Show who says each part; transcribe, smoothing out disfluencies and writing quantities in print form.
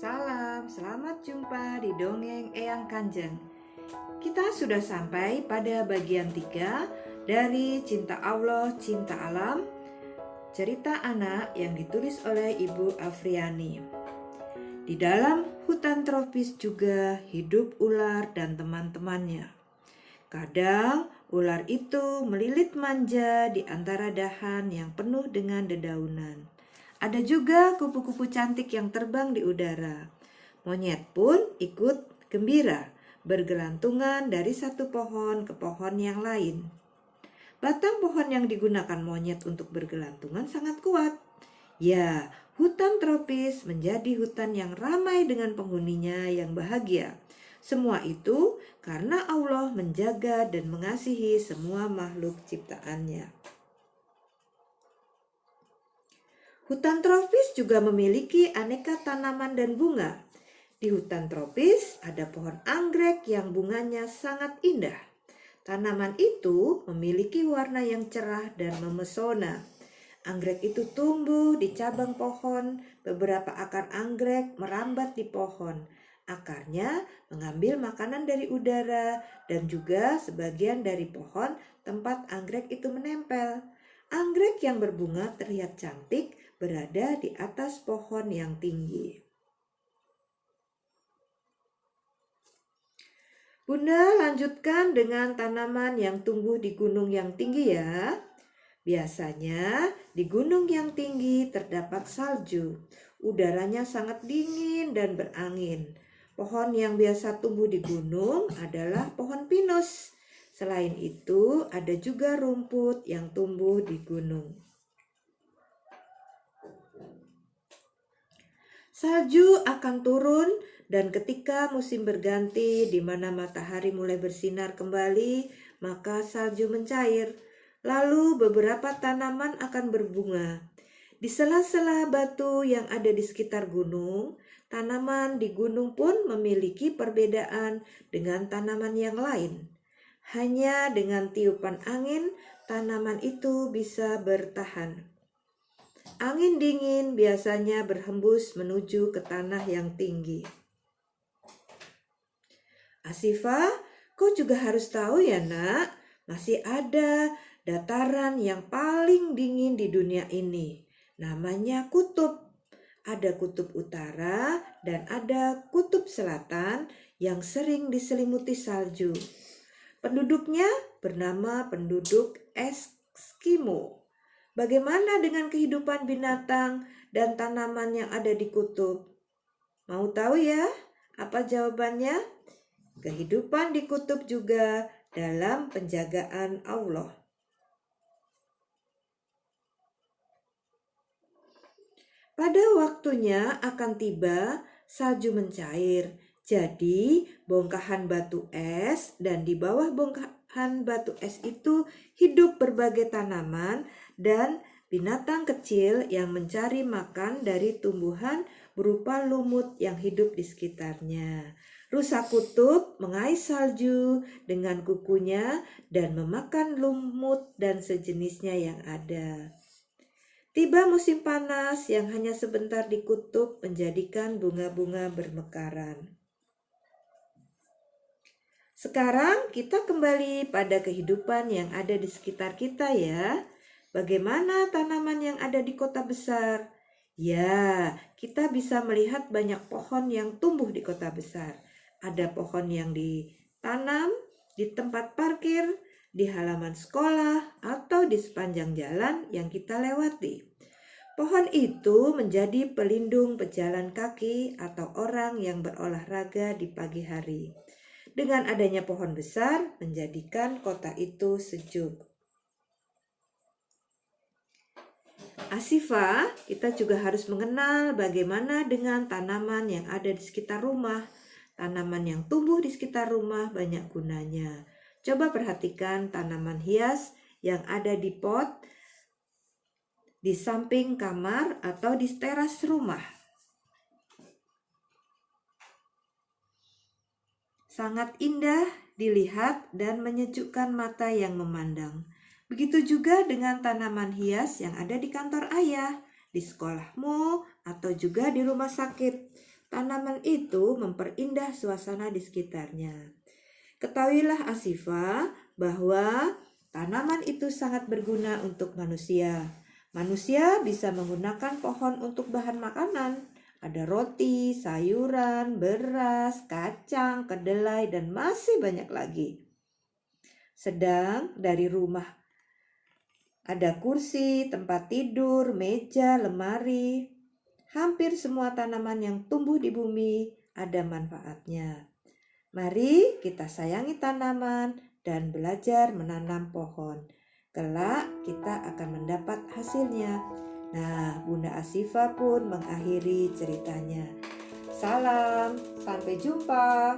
Speaker 1: Salam, selamat jumpa di Dongeng Eyang Kanjeng. Kita sudah sampai pada bagian 3 dari Cinta Allah, Cinta Alam, cerita anak yang ditulis oleh Ibu Afriani. Di dalam hutan tropis juga hidup ular dan teman-temannya. Kadang ular itu melilit manja di antara dahan yang penuh dengan dedaunan. Ada juga kupu-kupu cantik yang terbang di udara. Monyet pun ikut gembira, bergelantungan dari satu pohon ke pohon yang lain. Batang pohon yang digunakan monyet untuk bergelantungan sangat kuat. Ya, hutan tropis menjadi hutan yang ramai dengan penghuninya yang bahagia. Semua itu karena Allah menjaga dan mengasihi semua makhluk ciptaannya. Hutan tropis juga memiliki aneka tanaman dan bunga. Di hutan tropis ada pohon anggrek yang bunganya sangat indah. Tanaman itu memiliki warna yang cerah dan memesona. Anggrek itu tumbuh di cabang pohon, beberapa akar anggrek merambat di pohon. Akarnya mengambil makanan dari udara dan juga sebagian dari pohon tempat anggrek itu menempel. Anggrek yang berbunga terlihat cantik berada di atas pohon yang tinggi. Bunda lanjutkan dengan tanaman yang tumbuh di gunung yang tinggi ya. Biasanya di gunung yang tinggi terdapat salju. Udaranya sangat dingin dan berangin. Pohon yang biasa tumbuh di gunung adalah pohon pinus. Selain itu, ada juga rumput yang tumbuh di gunung. Salju akan turun dan ketika musim berganti di mana matahari mulai bersinar kembali, maka salju mencair. Lalu beberapa tanaman akan berbunga. Di sela-sela batu yang ada di sekitar gunung, tanaman di gunung pun memiliki perbedaan dengan tanaman yang lain. Hanya dengan tiupan angin, tanaman itu bisa bertahan. Angin dingin biasanya berhembus menuju ke tanah yang tinggi. Asifa, kau juga harus tahu ya nak, masih ada dataran yang paling dingin di dunia ini. Namanya kutub. Ada kutub utara dan ada kutub selatan yang sering diselimuti salju. Penduduknya bernama penduduk Eskimo. Bagaimana dengan kehidupan binatang dan tanaman yang ada di kutub? Mau tahu ya? Apa jawabannya? Kehidupan di kutub juga dalam penjagaan Allah. Pada waktunya akan tiba, salju mencair. Jadi, bongkahan batu es dan di bawah bongkahan batu es itu hidup berbagai tanaman dan binatang kecil yang mencari makan dari tumbuhan berupa lumut yang hidup di sekitarnya. Rusa kutub mengais salju dengan kukunya dan memakan lumut dan sejenisnya yang ada. Tiba musim panas yang hanya sebentar di kutub menjadikan bunga-bunga bermekaran. Sekarang kita kembali pada kehidupan yang ada di sekitar kita ya. Bagaimana tanaman yang ada di kota besar? Ya, kita bisa melihat banyak pohon yang tumbuh di kota besar. Ada pohon yang ditanam di tempat parkir, di halaman sekolah, atau di sepanjang jalan yang kita lewati. Pohon itu menjadi pelindung pejalan kaki atau orang yang berolahraga di pagi hari. Dengan adanya pohon besar, menjadikan kota itu sejuk. Asifa, kita juga harus mengenal bagaimana dengan tanaman yang ada di sekitar rumah. Tanaman yang tumbuh di sekitar rumah banyak gunanya. Coba perhatikan tanaman hias yang ada di pot, di samping kamar atau di teras rumah. Sangat indah dilihat dan menyejukkan mata yang memandang. Begitu juga dengan tanaman hias yang ada di kantor ayah, di sekolahmu, atau juga di rumah sakit. tanaman itu memperindah suasana di sekitarnya. Ketahuilah Asifa bahwa tanaman itu sangat berguna untuk manusia. Manusia bisa menggunakan pohon untuk bahan makanan. Ada roti, sayuran, beras, kacang, kedelai, dan masih banyak lagi. Sedang dari rumah ada kursi, tempat tidur, meja, lemari. Hampir semua tanaman yang tumbuh di bumi ada manfaatnya. Mari kita sayangi tanaman dan belajar menanam pohon. Kelak kita akan mendapat hasilnya. Nah, Bunda Asifa pun mengakhiri ceritanya. Salam, sampai jumpa.